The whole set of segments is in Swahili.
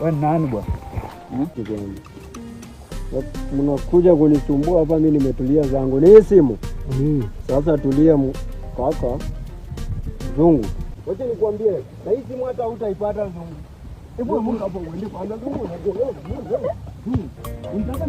Wewe nani bwana? Mnakuja kunisumbua hapa, mimi nimetulia zangu. Ni simu. Sasa tulia kaka. Zungu. Wacha nikwambie, na hii simu hata hutaipata Zungu. Hebu Mungu hapo uende kwanza Zungu na wewe. Unataka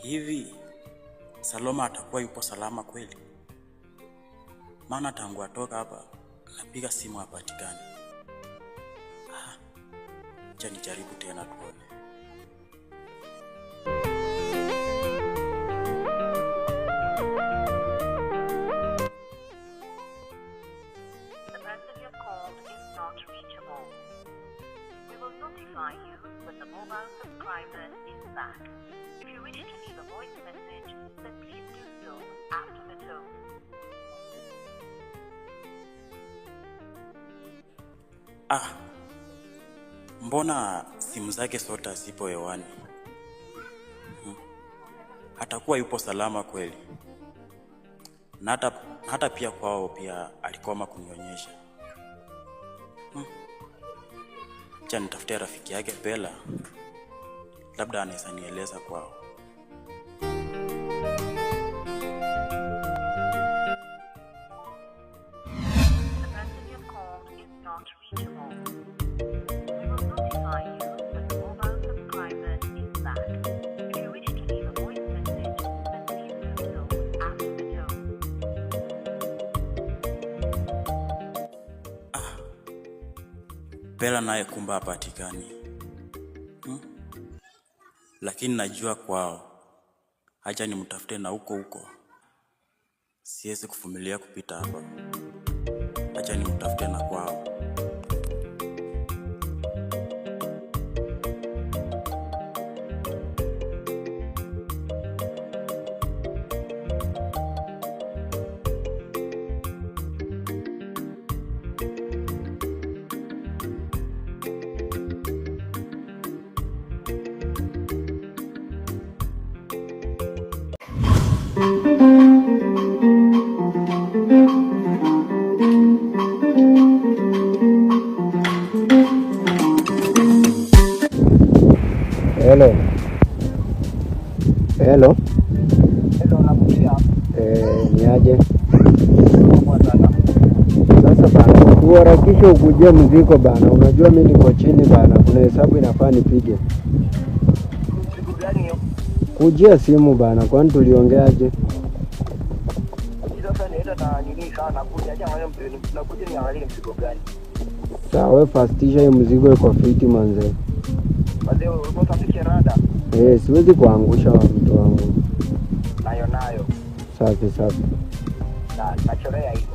hivi Saloma atakuwa yupo salama kweli? Maana tangu atoka hapa napiga simu hapatikani. Acha nijaribu tena tuone. The person you called is not reachable. We will notify you when the mobile subscriber is back. If you wish to leave a voice message, then please do so after the tone. Mbona simu zake zote zipo hewani? Hatakuwa yupo salama kweli? Na hata pia kwao pia alikoma kunionyesha. Acha nitafute rafiki yake Bella, labda anaweza nieleza kwao. The person you called is not reachable. We will notify you when the mobile subscriber is back. If you wish to leave a voice message, then please do so after the tone. Bella naye kumba hapatikani. Lakini najua kwao. Acha nimtafute na huko. Siwezi kuvumilia kupita hapa. Acha nimtafute na kwao. Hello, nakuja. Ni aje? Sasa bana, uharakishe ukuje mzigo bana. Unajua mimi niko chini bana. Kuna hesabu inafaa nipige. Siku gani hiyo? Kujia simu bana, kwani tuliongeaje? Sasa naenda na nini sana kuja nakuja niangalie mzigo gani. Sawa, wewe fastisha hiyo mzigo iko fiti manze. Wazee unataka rada? Siwezi kuangusha mtu wangu. Nayo. Safi. Na chorea hiyo.